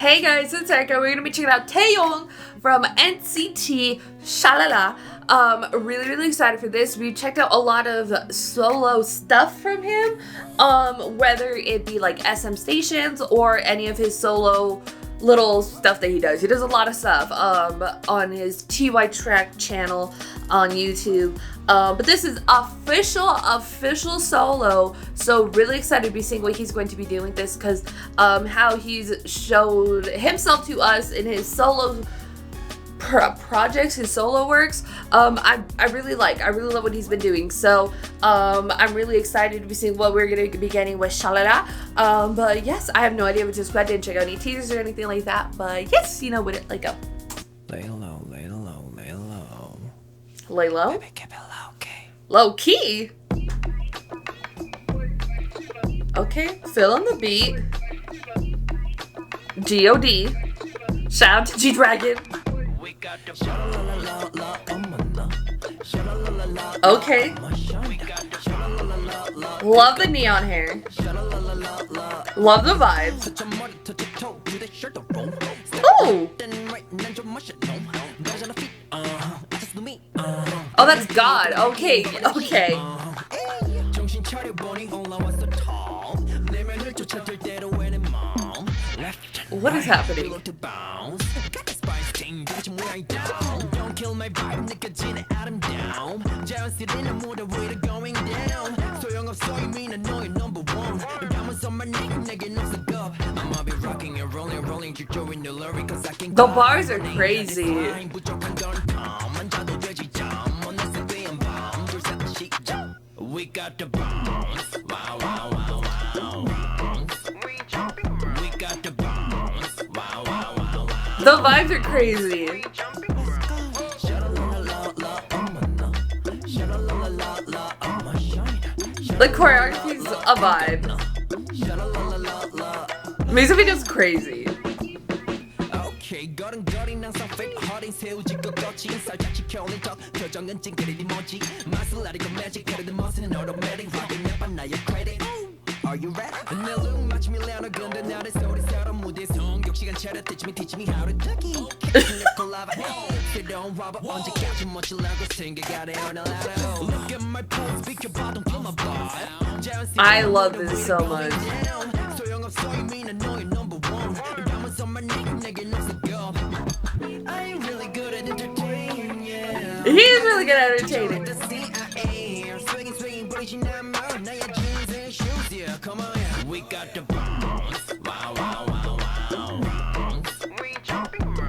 Hey guys, it's Erika. We're gonna be checking out TAEYONG from NCT SHALALA. Really excited for this. We checked out a lot of solo stuff from him, whether it be like SM stations or any of his solo little stuff that he does. He does a lot of stuff on his TY Track channel on YouTube. But this is official solo, so really excited to be seeing what he's going to be doing with this, because how he's showed himself to us in his solo projects, his solo works. I really love what he's been doing. So I'm really excited to be seeing what we're gonna be getting with Shalala. But yes, I have no idea what to expect. I didn't check out any teasers or anything like that. But yes, you know what it like go. Lay low, lay low, lay low. Lay low? Baby, keep it low key. Low key? Okay, fill in the beat. G.O.D. Shout out to G-Dragon. Okay. Love the neon hair. Love the vibes. Oh! Oh, that's God. Okay. What is happening? The bars are crazy. We got the bounce. Wow, wow, wow, wow. We got the bounce. Wow, wow, wow, wow. The vibes are crazy. The choreography's a vibe. Music video's crazy. Are you ready? I love this so much. He is really good at entertaining. We got the bounce. Wow, wow, wow, wow.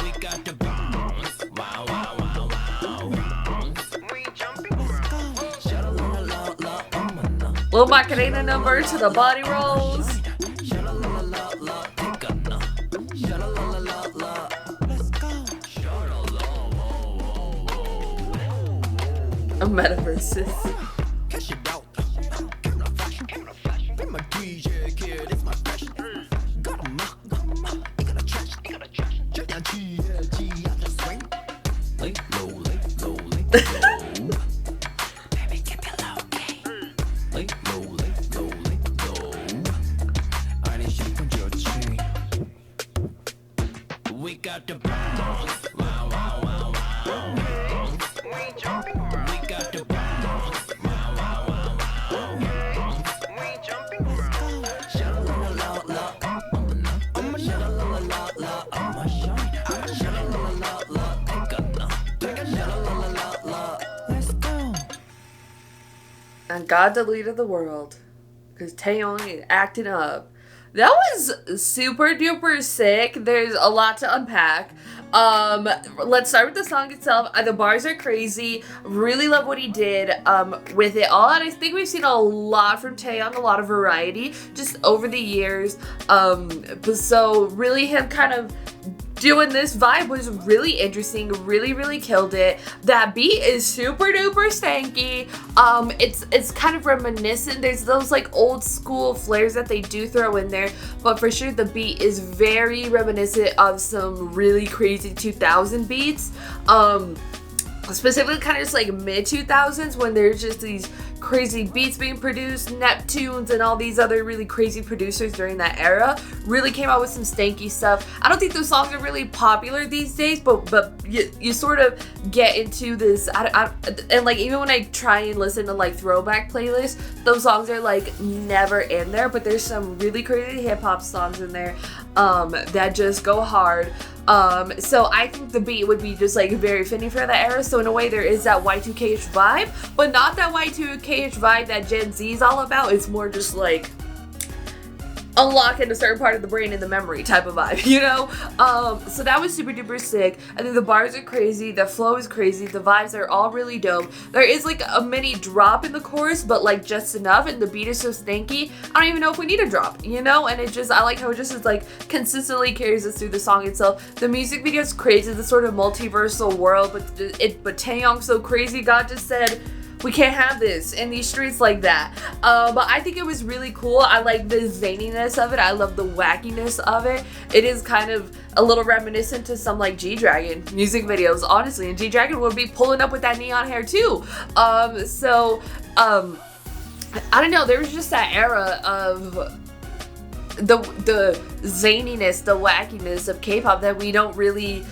We got the bounce. Wow, wow, wow, wow. Little Macarena number to the body rolls. A metaverse. We got the bounce. Wow, wow, wow, wow. We got the bounce. Wow, wow, wow, wow. We jumping around. Let's go. And God deleted the world because TAEYONG is acting up. That was super duper sick. There's a lot to unpack. Let's start with the song itself. The bars are crazy. Really love what he did with it all. And I think we've seen a lot from TAEYONG, a lot of variety just over the years. So really him kind of doing this vibe was really interesting. Really killed it. That beat is super duper stanky. It's kind of reminiscent. There's those like old school flares that they do throw in there, but for sure the beat is very reminiscent of some really crazy 2000 beats. specifically kind of just like mid 2000s when there's just these crazy beats being produced, Neptunes and all these other really crazy producers during that era really came out with some stanky stuff. I don't think those songs are really popular these days, but you sort of get into this, and like even when I try and listen to like throwback playlists, those songs are like never in there, but there's some really crazy hip hop songs in there that just go hard. So I think the beat would be just like very fitting for that era. So in a way there is that Y2K-ish vibe, but not that Y2K-ish vibe that Gen Z is all about. It's more just like unlocking a certain part of the brain in the memory type of vibe, you know? So that was super duper sick. I think the bars are crazy, the flow is crazy, the vibes are all really dope. There is like a mini drop in the chorus, but like just enough, and the beat is so stanky, I don't even know if we need a drop, you know? And it just, I like how it just is like consistently carries us through the song itself. The music video is crazy, the sort of multiversal world, but Taeyong's so crazy, God just said, we can't have this in these streets like that. But I think it was really cool. I like the zaniness of it. I love the wackiness of it. It is kind of a little reminiscent to some like G-Dragon music videos, honestly. And G-Dragon would be pulling up with that neon hair too. I don't know. There was just that era of the zaniness, the wackiness of K-pop that we don't really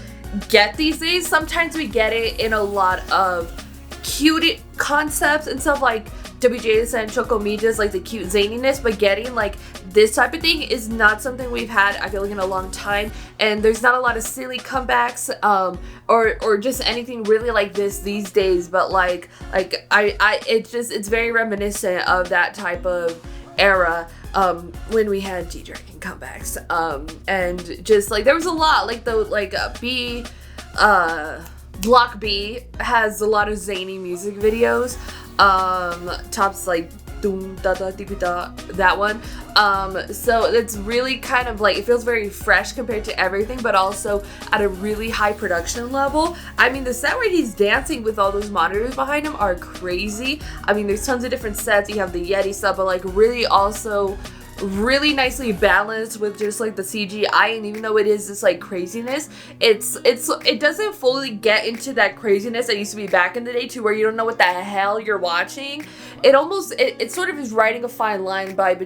get these days. Sometimes we get it in a lot of cute concepts and stuff like WJ's and Chocomija's, like the cute zaniness, but getting like this type of thing is not something we've had, I feel like, in a long time. And there's not a lot of silly comebacks or just anything really like this these days, but it's very reminiscent of that type of era when we had G-Dragon comebacks, and just like there was a lot like Block B has a lot of zany music videos. Tops like doom da da dee da, that one. So it's really kind of like, it feels very fresh compared to everything, but also at a really high production level. I mean, the set where he's dancing with all those monitors behind him are crazy. I mean, there's tons of different sets. You have the Yeti stuff, but like really also really nicely balanced with just like the CGI, and even though it is this like craziness, it doesn't fully get into that craziness that used to be back in the day, to where you don't know what the hell you're watching. It sort of is riding a fine line by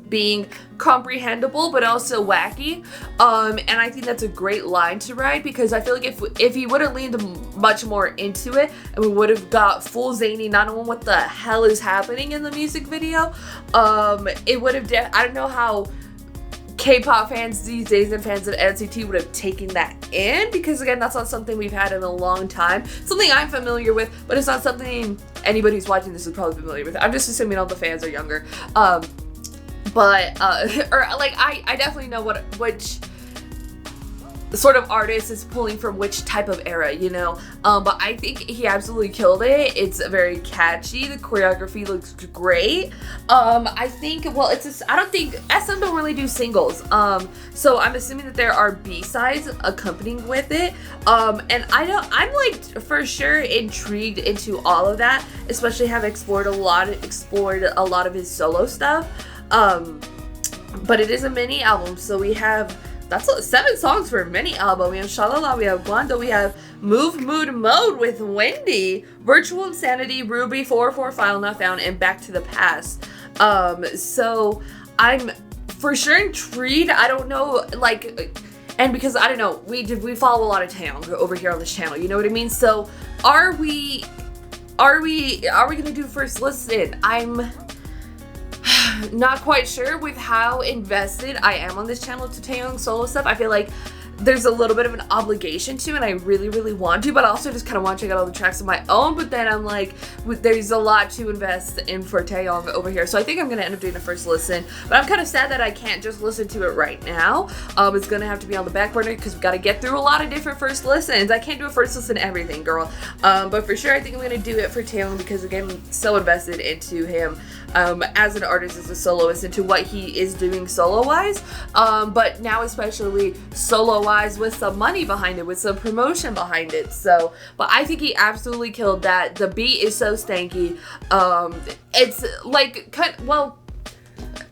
being comprehensible but also wacky, and I think that's a great line to ride, because I feel like if he would have leaned much more into it and we would have got full zany, not knowing what the hell is happening in the music video, it would have I don't know how K-pop fans these days and fans of NCT would have taken that in, because again, that's not something we've had in a long time. Something I'm familiar with, but it's not something anybody who's watching this is probably familiar with. I'm just assuming all the fans are younger. I definitely know which sort of artist is pulling from which type of era, you know? But I think he absolutely killed it. It's very catchy. The choreography looks great. I think, I don't think, SM don't really do singles. So I'm assuming that there are B-sides accompanying with it. And I'm like for sure intrigued into all of that, especially have explored a lot of his solo stuff. But it is a mini album, so we have, that's 7 songs for a mini album. We have Shalala, we have Guando, we have Move Mood Mode with Wendy, Virtual Insanity, Ruby, 444 File Not Found, and Back to the Past. So I'm for sure intrigued. I don't know, like, and because I don't know, we follow a lot of Taeyong over here on this channel, you know what I mean? So are we gonna do first listen? I'm not quite sure with how invested I am on this channel to Taeyong solo stuff. I feel like there's a little bit of an obligation to, and I really, really want to, but I also just kind of want to check out all the tracks of my own. But then I'm like, there's a lot to invest in for Taeyong over here. So I think I'm going to end up doing a first listen, but I'm kind of sad that I can't just listen to it right now. It's going to have to be on the back burner because we got to get through a lot of different first listens. I can't do a first listen to everything, girl. But for sure, I think I'm going to do it for Taeyong because, again, I'm so invested into him as an artist, as a soloist, into what he is doing solo-wise. But now especially solo-wise with some money behind it, with some promotion behind it. So, but I think he absolutely killed that. The beat is so stanky. It's like,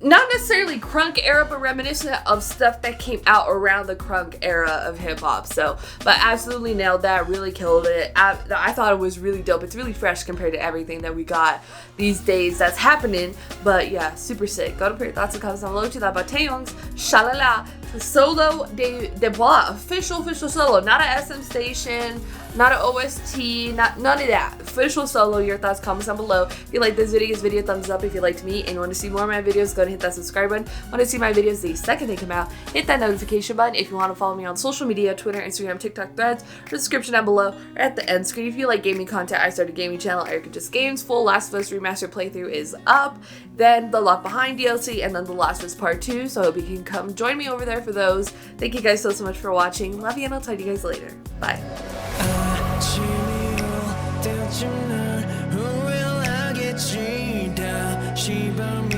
not necessarily crunk era, but reminiscent of stuff that came out around the crunk era of hip hop. So, but absolutely nailed that, really killed it. I thought it was really dope. It's really fresh compared to everything that we got these days that's happening. But yeah, super sick. Go to put your thoughts and comments down below. To that about Taeyong's Shalala solo debut, official solo, not a SM station, not an OST, none of that. Official solo. Your thoughts, comments down below. If you like this video, thumbs up. If you liked me and you want to see more of my videos, go and hit that subscribe button. Want to see my videos the second they come out, hit that notification button. If you want to follow me on social media, Twitter, Instagram, TikTok, Threads, the description down below or at the end screen. If you like gaming content, I started a gaming channel, Erika Just Games. Full Last of Us Remastered playthrough is up. Then the Locked Behind DLC, and then the Last of Us Part 2. So I hope you can come join me over there for those. Thank you guys so much for watching. Love you, and I'll talk to you guys later. Bye. 아침이 올 때쯤 날 후회하겠지 다시 밤